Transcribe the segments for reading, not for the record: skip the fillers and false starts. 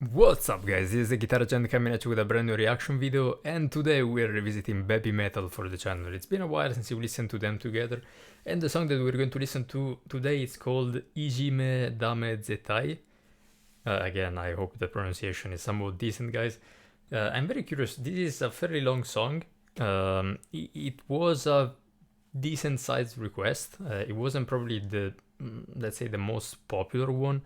What's up guys, this is the Guitar Channel coming at you with a brand new reaction video, and today we're revisiting BABYMETAL for the channel. It's been a while since you listened to them together, and the song that we're going to listen to today is called Ijime Zettai. Again, I hope the pronunciation is somewhat decent, guys. I'm very curious, this is a fairly long song. It was a decent sized request. It wasn't probably the, let's say, the most popular one,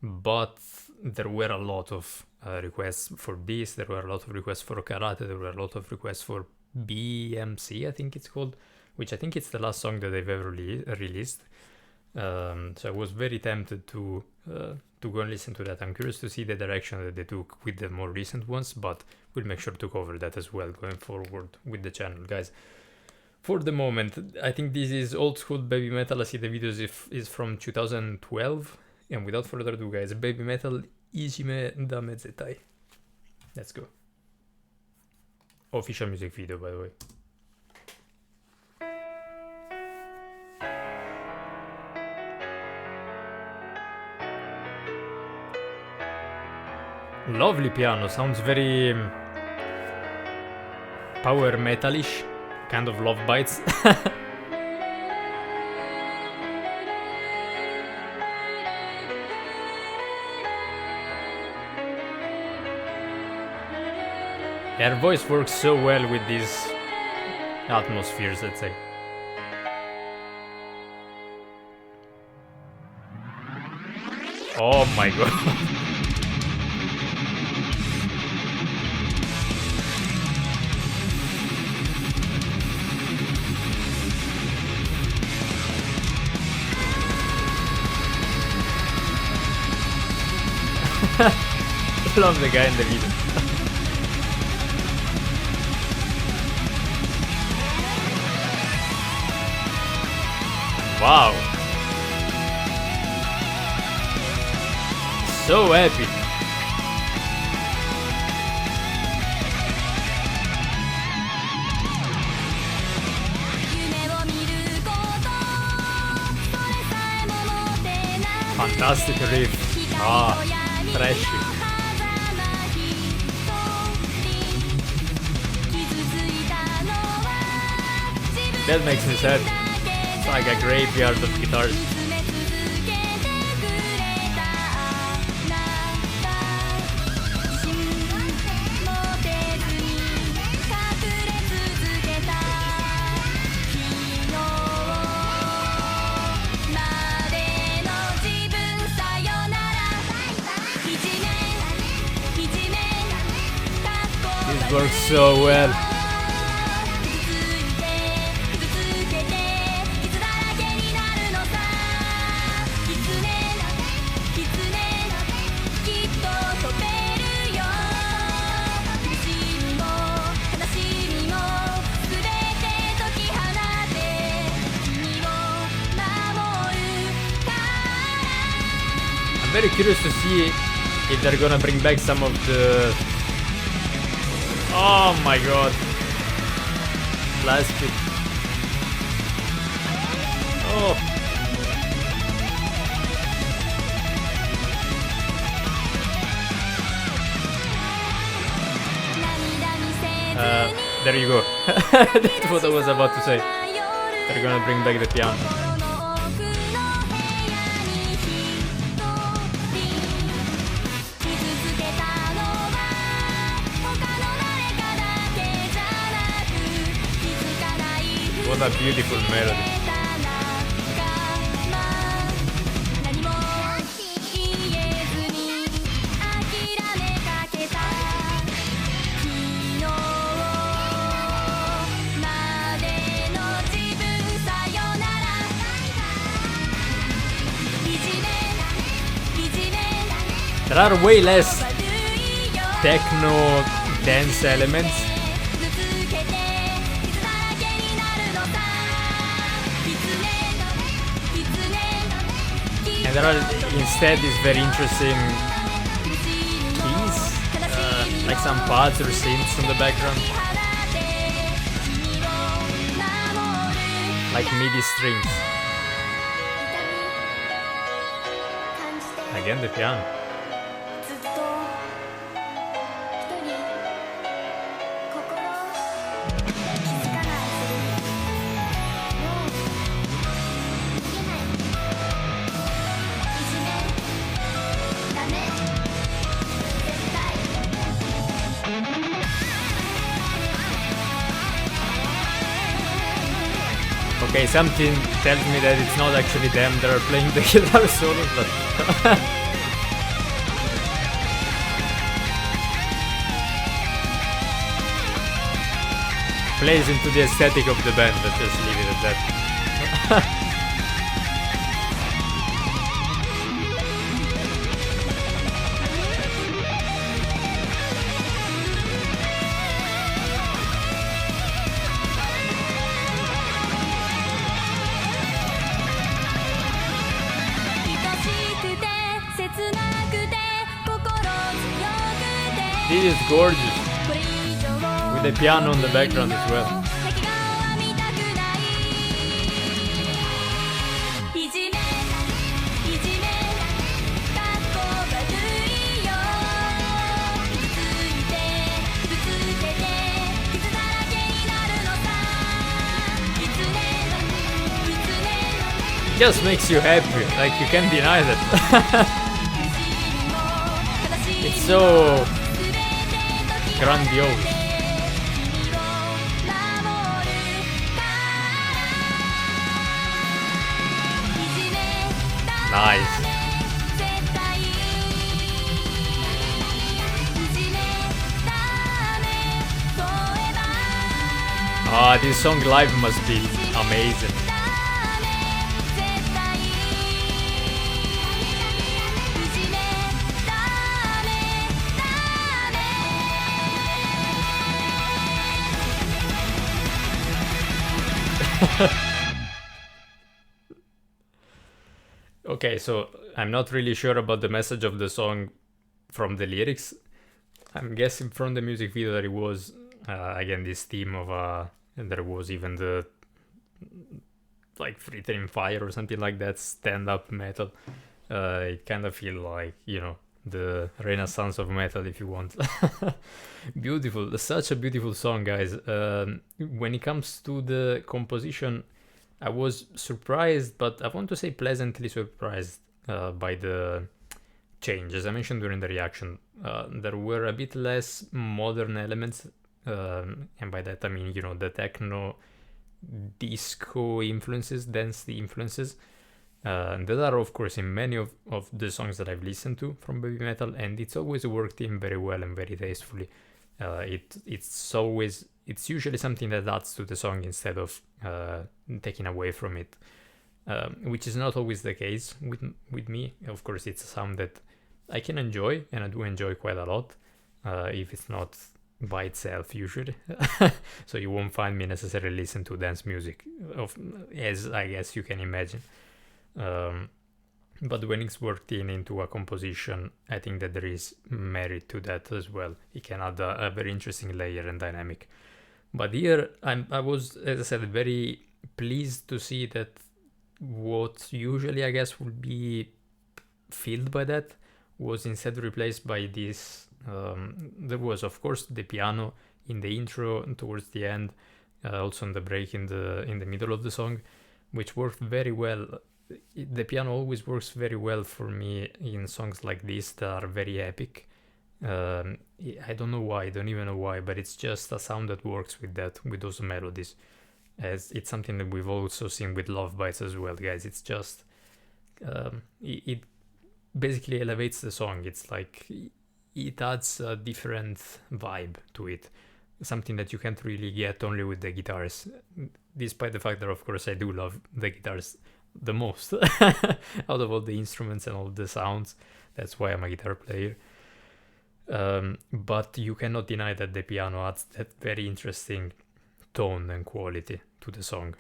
but there were a lot of requests for this. There were a lot of requests for karate. There were a lot of requests for BMC, I think it's called, which I think it's the last song that they've ever released. So I was very tempted to go and listen to that. I'm curious to see the direction that they took with the more recent ones, but we'll make sure to cover that as well going forward with the channel, guys. For the moment, I think this is old school BABYMETAL. I see the videos is from 2012. And without further ado, guys, BABYMETAL, Ijime Dame Zettai. Let's go. Official music video, by the way. Lovely piano, sounds very power metalish, kind of love bites. Her voice works so well with these atmospheres, let's say. Oh my god. Love the guy in the video. Wow, so epic. Fantastic riff. Ah, fresh. That makes me sad. It's like a graveyard of guitars. This works so well. I'm very curious to see if they're gonna bring back some of the... Oh my god. Blast it. Oh. There you go. That's what I was about to say. They're gonna bring back the piano. What a beautiful melody. There are way less techno dance elements. And there are instead these very interesting keys, like some pads or synths in the background, like MIDI strings. Again the piano. Okay, something tells me that it's not actually them that are playing the guitar solo, but plays into the aesthetic of the band. Let's just leave it at that. This is gorgeous, with the piano in the background as well. It just makes you happy, like you can't deny that. It's so grandiose. Nice. Ah, this song live must be amazing. Okay, so I'm not really sure about the message of the song from the lyrics. I'm guessing from the music video that it was again this theme of and there was even the like Frittering Fire or something like that, stand-up metal. It kind of feel like, you know, the renaissance of metal, if you want. Beautiful, such a beautiful song, guys. When it comes to the composition, I was surprised, but I want to say pleasantly surprised by the change. As I mentioned during the reaction, there were a bit less modern elements, and by that I mean, you know, the techno disco influences, dance influences. That are of course in many of the songs that I've listened to from BABYMETAL, and it's always worked in very well and very tastefully. It's usually something that adds to the song instead of taking away from it, which is not always the case with me. Of course, it's a sound that I can enjoy, and I do enjoy quite a lot, if it's not by itself usually. So you won't find me necessarily listen to dance music, as I guess you can imagine. But when it's worked into a composition, I think that there is merit to that as well. It can add a very interesting layer and dynamic. But here I was, as I said, very pleased to see that what usually I guess would be filled by that was instead replaced by this. There was of course the piano in the intro and towards the end, also in the break in the middle of the song, which worked very well. The piano always works very well for me in songs like this that are very epic. I don't know why, I don't even know why, but it's just a sound that works with those melodies. As it's something that we've also seen with Love Bites as well, guys. It's just it basically elevates the song. It's like it adds a different vibe to it, something that you can't really get only with the guitars, despite the fact that of course I do love the guitars the most out of all the instruments and all the sounds. That's why I'm a guitar player. But you cannot deny that the piano adds that very interesting tone and quality to the song.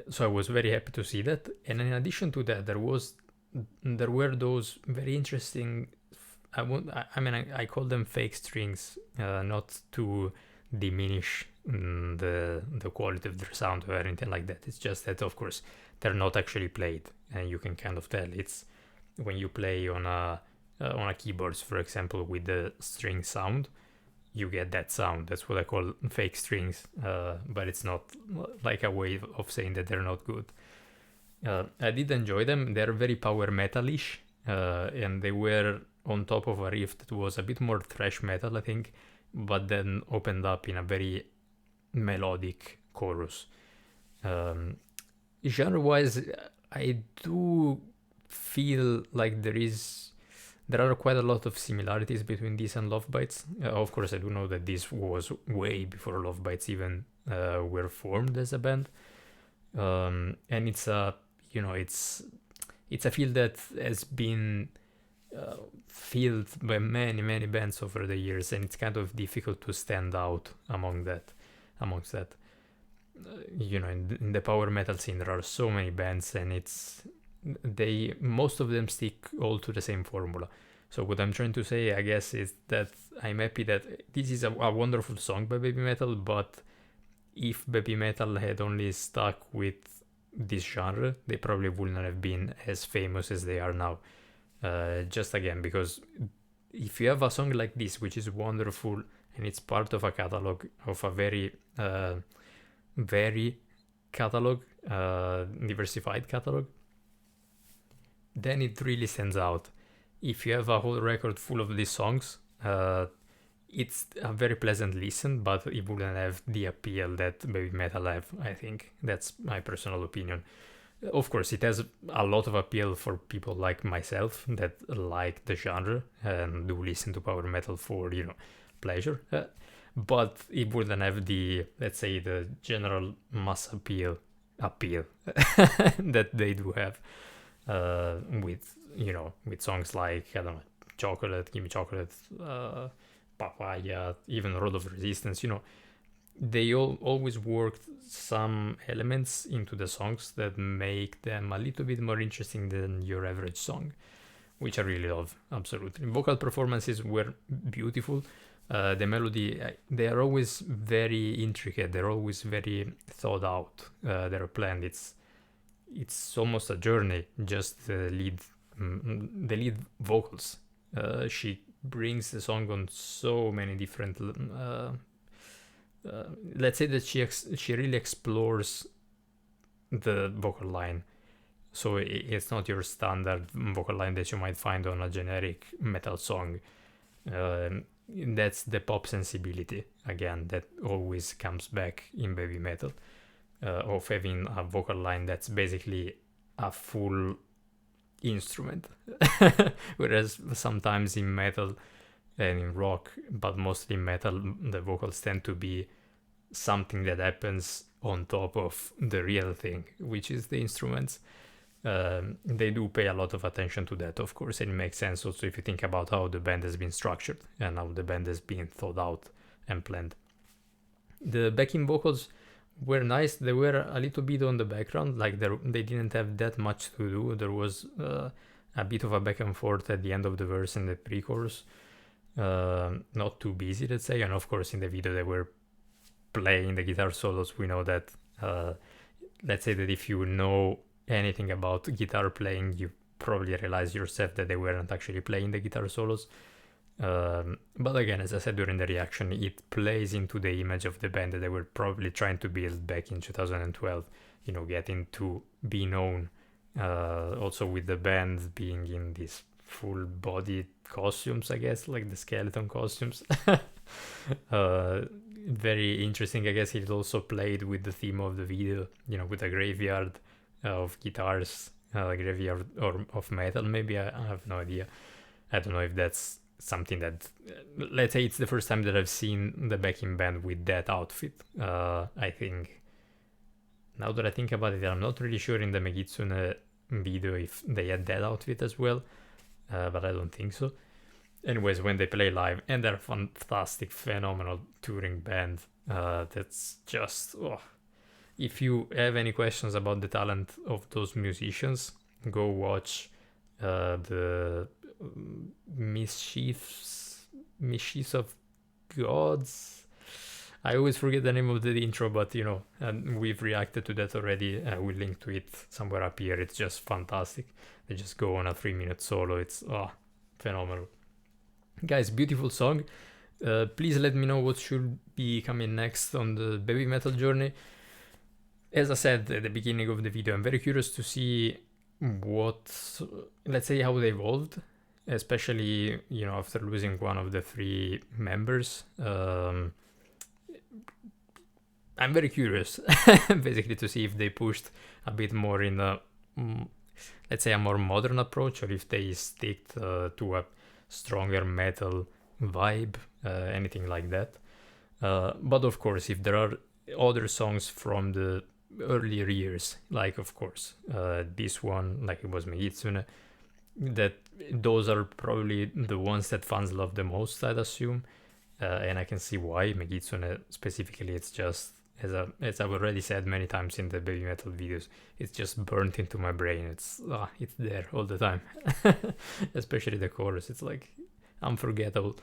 So I was very happy to see that. And in addition to that, there were those very interesting, I call them fake strings, not to diminish the quality of their sound or anything like that. It's just that of course they're not actually played, and you can kind of tell. It's when you play on a keyboards, for example, with the string sound, you get that sound. That's what I call fake strings, but it's not like a way of saying that they're not good. I did enjoy them. They're very power metal-ish, and they were on top of a riff that was a bit more thrash metal, I think, but then opened up in a very melodic chorus. Genre-wise, I do feel like there are quite a lot of similarities between this and Love Bites. Of course, I do know that this was way before Love Bites even were formed as a band, and it's a field that has been filled by many bands over the years, and it's kind of difficult to stand out amongst that. In the power metal scene, there are so many bands, and most of them stick all to the same formula. So what I'm trying to say, I guess, is that I'm happy that this is a wonderful song by BABYMETAL, but if BABYMETAL had only stuck with this genre, they probably wouldn't have been as famous as they are now. Just again, because if you have a song like this, which is wonderful, and it's part of a catalog, of a very diversified catalog, then it really stands out. If you have a whole record full of these songs, it's a very pleasant listen, but it wouldn't have the appeal that BABYMETAL have. I think that's my personal opinion. Of course, it has a lot of appeal for people like myself that like the genre and do listen to power metal for, pleasure. But it wouldn't have the, let's say, the general mass appeal that they do have with songs like, I don't know, Chocolate, Gimme Chocolate, Papaya, even Road of Resistance. They always worked some elements into the songs that make them a little bit more interesting than your average song, which I really love, absolutely. Vocal performances were beautiful. The melody, they are always very intricate. They're always very thought out. They're planned. It's almost a journey. Just the lead vocals. She brings the song on so many different. Let's say that she really explores the vocal line. So it's not your standard vocal line that you might find on a generic metal song. That's the pop sensibility, again, that always comes back in BABYMETAL, of having a vocal line that's basically a full instrument. Whereas sometimes in metal and in rock, but mostly in metal, the vocals tend to be something that happens on top of the real thing, which is the instruments. They do pay a lot of attention to that, of course, and it makes sense also if you think about how the band has been structured and how the band has been thought out and planned. The backing vocals were nice. They were a little bit on the background, like they didn't have that much to do. There was a bit of a back and forth at the end of the verse and the pre-chorus. Not too busy, let's say, and of course in the video they were playing the guitar solos. We know that, let's say that if you know anything about guitar playing, you probably realize yourself that they weren't actually playing the guitar solos. But again, as I said during the reaction, it plays into the image of the band that they were probably trying to build back in 2012, getting to be known, also with the band being in these full body costumes, I guess, like the skeleton costumes. Very interesting. I guess it also played with the theme of the video, with a graveyard of guitars, graveyard or of metal, maybe. I have no idea. I don't know if that's something that, let's say it's the first time that I've seen the backing band with that outfit. I think, now that I think about it, I'm not really sure in the Megitsune video if they had that outfit as well, but I don't think so. Anyways, when they play live, and they're fantastic, phenomenal touring band, that's just, if you have any questions about the talent of those musicians, go watch the Mischiefs of Gods. I always forget the name of the intro, but and we've reacted to that already. We'll link to it somewhere up here. It's just fantastic. They just go on a 3-minute solo. It's phenomenal. Guys, beautiful song. Please let me know what should be coming next on the BABYMETAL journey. As I said at the beginning of the video, I'm very curious to see let's say how they evolved, especially, after losing one of the 3 members. I'm very curious, basically, to see if they pushed a bit more in a, let's say, a more modern approach, or if they stick to a stronger metal vibe, anything like that. But of course, if there are other songs from the earlier years, like of course this one, like it was Megitsune, that those are probably the ones that fans love the most, I'd assume, and I can see why. Megitsune specifically, it's just, as I've already said many times in the baby metal videos, it's just burnt into my brain. It's there all the time. Especially the chorus, it's like unforgettable.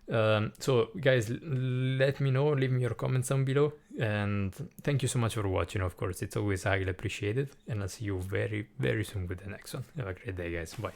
So guys, let me know, leave me your comments down below, and thank you so much for watching. Of course, it's always highly appreciated, and I'll see you very, very soon with the next one. Have a great day, guys. Bye.